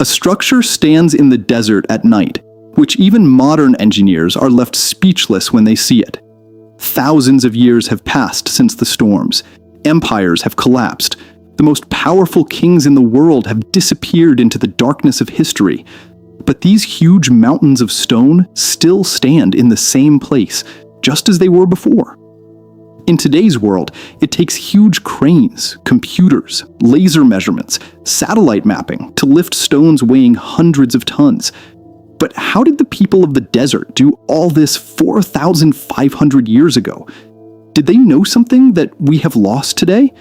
A structure stands in the desert at night, which even modern engineers are left speechless when they see it. Thousands of years have passed since the storms. Empires have collapsed. The most powerful kings in the world have disappeared into the darkness of history. But these huge mountains of stone still stand in the same place, just as they were before. In today's world, it takes huge cranes, computers, laser measurements, satellite mapping to lift stones weighing hundreds of tons. But how did the people of the desert do all this 4,500 years ago? Did they know something that we have lost today?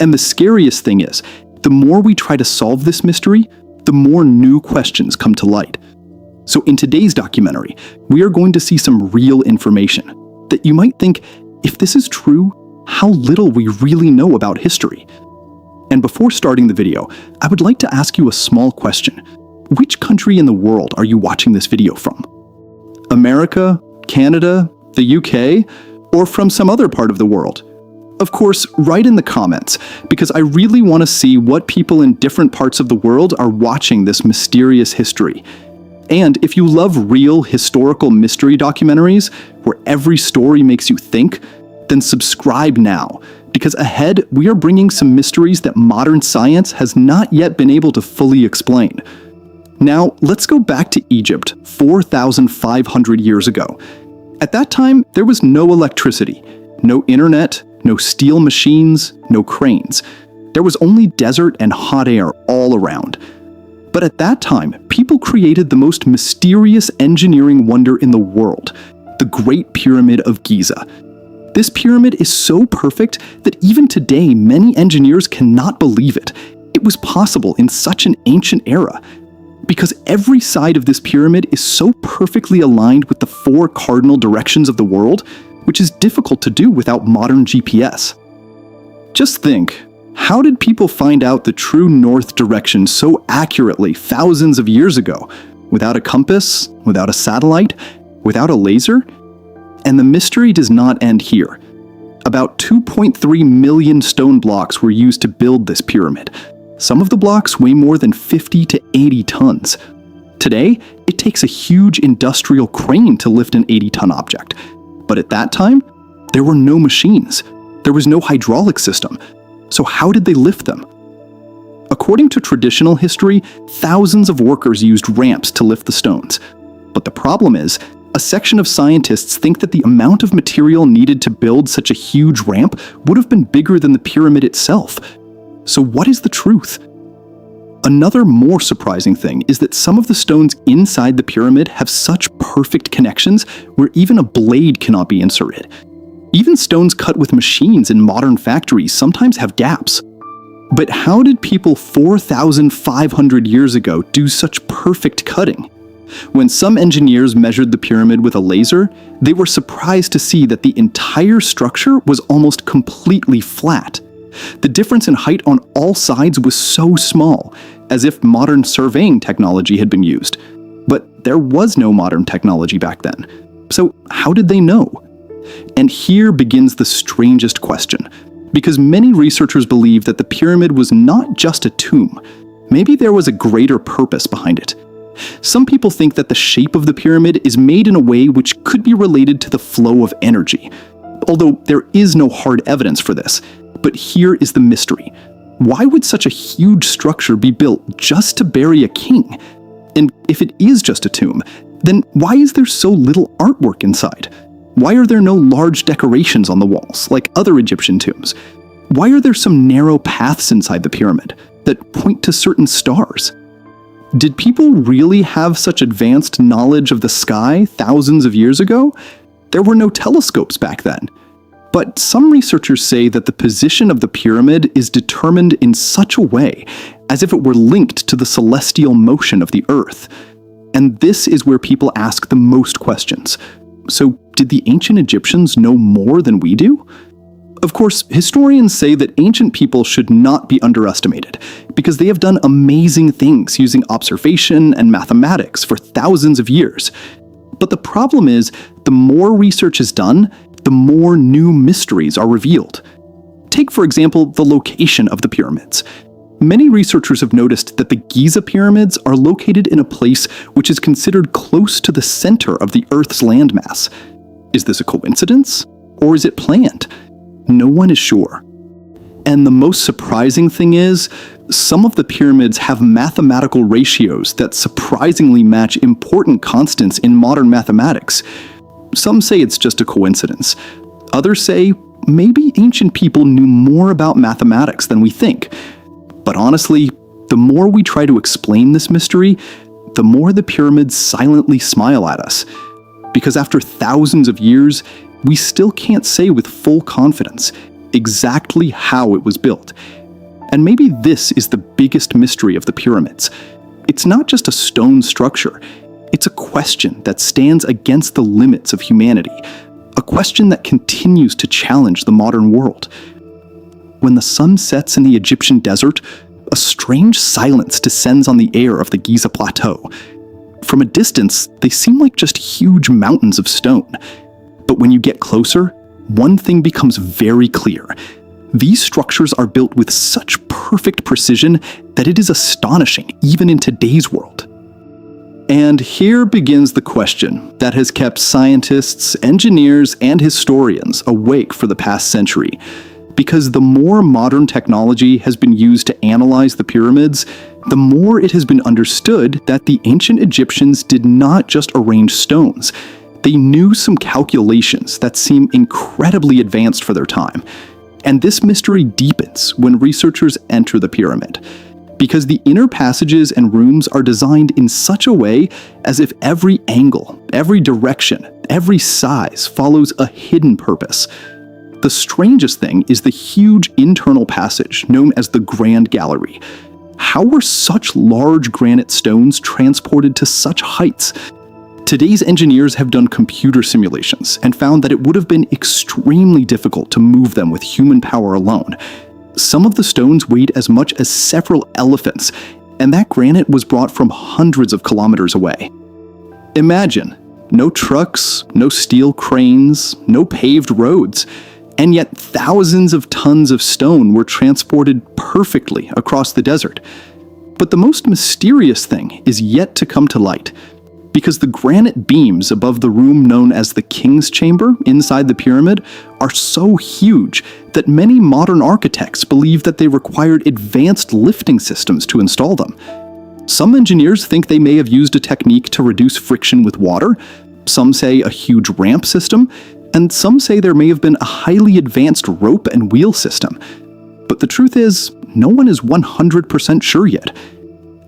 And the scariest thing is, the more we try to solve this mystery, the more new questions come to light. So in today's documentary, we are going to see some real information that you might think, if this is true, how little we really know about history. And before starting the video, I would like to ask you a small question. Which country in the world are you watching this video from? America, Canada, the UK, or from some other part of the world? Of course, write in the comments, because I really want to see what people in different parts of the world are watching this mysterious history. And if you love real historical mystery documentaries, where every story makes you think, then subscribe now, because ahead we are bringing some mysteries that modern science has not yet been able to fully explain. Now, let's go back to Egypt 4,500 years ago. At that time, there was no electricity, no internet, no steel machines, no cranes. There was only desert and hot air all around. But at that time, people created the most mysterious engineering wonder in the world, the Great Pyramid of Giza. This pyramid is so perfect that even today many engineers cannot believe it. It was possible in such an ancient era. Because every side of this pyramid is so perfectly aligned with the 4 cardinal directions of the world, which is difficult to do without modern GPS. Just think, how did people find out the true north direction so accurately thousands of years ago, without a compass, without a satellite, without a laser? And the mystery does not end here. About 2.3 million stone blocks were used to build this pyramid. Some of the blocks weigh more than 50 to 80 tons. Today, it takes a huge industrial crane to lift an 80-ton object. But at that time, there were no machines. There was no hydraulic system. So how did they lift them? According to traditional history, thousands of workers used ramps to lift the stones. But the problem is, a section of scientists think that the amount of material needed to build such a huge ramp would have been bigger than the pyramid itself. So what is the truth? Another more surprising thing is that some of the stones inside the pyramid have such perfect connections where even a blade cannot be inserted. Even stones cut with machines in modern factories sometimes have gaps. But how did people 4,500 years ago do such perfect cutting? When some engineers measured the pyramid with a laser, they were surprised to see that the entire structure was almost completely flat. The difference in height on all sides was so small, as if modern surveying technology had been used. But there was no modern technology back then. So how did they know? And here begins the strangest question, because many researchers believe that the pyramid was not just a tomb. Maybe there was a greater purpose behind it. Some people think that the shape of the pyramid is made in a way which could be related to the flow of energy, although there is no hard evidence for this. But here is the mystery. Why would such a huge structure be built just to bury a king? And if it is just a tomb, then why is there so little artwork inside? Why are there no large decorations on the walls, like other Egyptian tombs? Why are there some narrow paths inside the pyramid that point to certain stars? Did people really have such advanced knowledge of the sky thousands of years ago? There were no telescopes back then. But some researchers say that the position of the pyramid is determined in such a way as if it were linked to the celestial motion of the Earth. And this is where people ask the most questions. So, did the ancient Egyptians know more than we do? Of course, historians say that ancient people should not be underestimated, because they have done amazing things using observation and mathematics for thousands of years. But the problem is, the more research is done, the more new mysteries are revealed. Take, for example, the location of the pyramids. Many researchers have noticed that the Giza pyramids are located in a place which is considered close to the center of the Earth's landmass. Is this a coincidence? Or is it planned? No one is sure. And the most surprising thing is, some of the pyramids have mathematical ratios that surprisingly match important constants in modern mathematics. Some say it's just a coincidence. Others say maybe ancient people knew more about mathematics than we think. But honestly, the more we try to explain this mystery, the more the pyramids silently smile at us. Because after thousands of years, we still can't say with full confidence exactly how it was built. And maybe this is the biggest mystery of the pyramids. It's not just a stone structure. It's a question that stands against the limits of humanity. A question that continues to challenge the modern world. When the sun sets in the Egyptian desert, a strange silence descends on the air of the Giza plateau. From a distance, they seem like just huge mountains of stone. But when you get closer, one thing becomes very clear. These structures are built with such perfect precision that it is astonishing even in today's world. And here begins the question that has kept scientists, engineers, and historians awake for the past century. Because the more modern technology has been used to analyze the pyramids, the more it has been understood that the ancient Egyptians did not just arrange stones. They knew some calculations that seem incredibly advanced for their time. And this mystery deepens when researchers enter the pyramid, because the inner passages and rooms are designed in such a way as if every angle, every direction, every size follows a hidden purpose. The strangest thing is the huge internal passage known as the Grand Gallery. How were such large granite stones transported to such heights? Today's engineers have done computer simulations and found that it would have been extremely difficult to move them with human power alone. Some of the stones weighed as much as several elephants, and that granite was brought from hundreds of kilometers away. Imagine, no trucks, no steel cranes, no paved roads, and yet thousands of tons of stone were transported perfectly across the desert. But the most mysterious thing is yet to come to light. Because the granite beams above the room known as the King's Chamber inside the pyramid are so huge that many modern architects believe that they required advanced lifting systems to install them. Some engineers think they may have used a technique to reduce friction with water, some say a huge ramp system, and some say there may have been a highly advanced rope and wheel system. But the truth is, no one is 100% sure yet.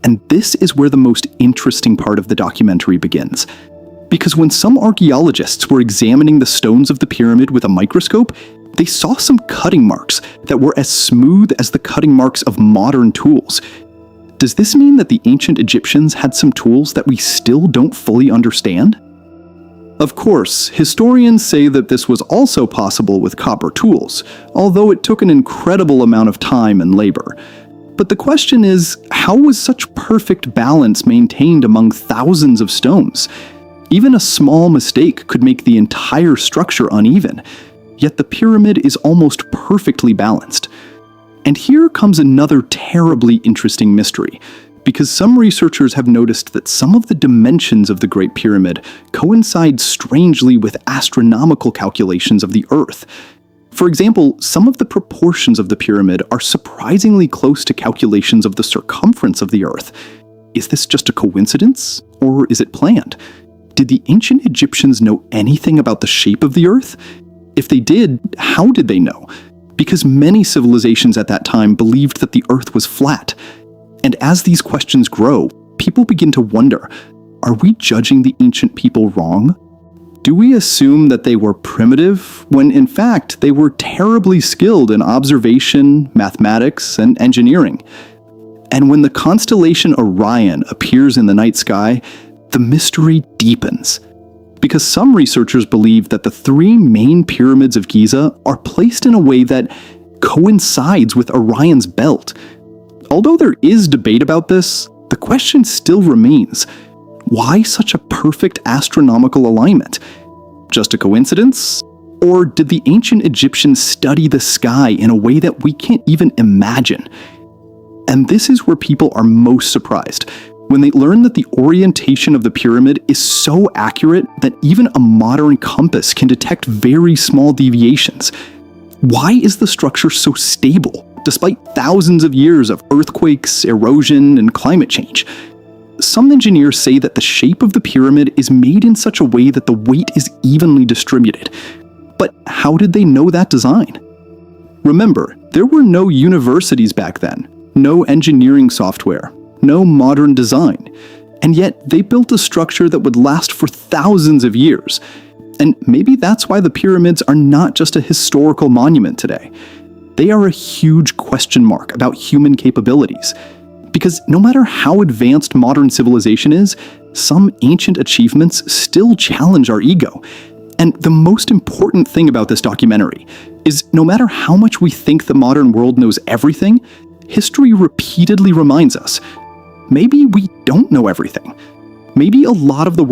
And this is where the most interesting part of the documentary begins. Because when some archaeologists were examining the stones of the pyramid with a microscope, they saw some cutting marks that were as smooth as the cutting marks of modern tools. Does this mean that the ancient Egyptians had some tools that we still don't fully understand? Of course, historians say that this was also possible with copper tools, although it took an incredible amount of time and labor. But the question is, how was such perfect balance maintained among thousands of stones? Even a small mistake could make the entire structure uneven, yet the pyramid is almost perfectly balanced. And here comes another terribly interesting mystery, because some researchers have noticed that some of the dimensions of the Great Pyramid coincide strangely with astronomical calculations of the Earth. For example, some of the proportions of the pyramid are surprisingly close to calculations of the circumference of the Earth. Is this just a coincidence, or is it planned? Did the ancient Egyptians know anything about the shape of the Earth? If they did, how did they know? Because many civilizations at that time believed that the Earth was flat. And as these questions grow, people begin to wonder, are we judging the ancient people wrong? Do we assume that they were primitive, when in fact they were terribly skilled in observation, mathematics, and engineering? And when the constellation Orion appears in the night sky, the mystery deepens. Because some researchers believe that the three main pyramids of Giza are placed in a way that coincides with Orion's belt. Although there is debate about this, the question still remains. Why such a perfect astronomical alignment? Just a coincidence? Or did the ancient Egyptians study the sky in a way that we can't even imagine? And this is where people are most surprised, when they learn that the orientation of the pyramid is so accurate that even a modern compass can detect very small deviations. Why is the structure so stable, despite thousands of years of earthquakes, erosion, and climate change? Some engineers say that the shape of the pyramid is made in such a way that the weight is evenly distributed. But how did they know that design? Remember, there were no universities back then, no engineering software, no modern design, and yet they built a structure that would last for thousands of years. And maybe that's why the pyramids are not just a historical monument today. They are a huge question mark about human capabilities. Because no matter how advanced modern civilization is, some ancient achievements still challenge our ego. And the most important thing about this documentary is no matter how much we think the modern world knows everything, history repeatedly reminds us, maybe we don't know everything. Maybe a lot of the world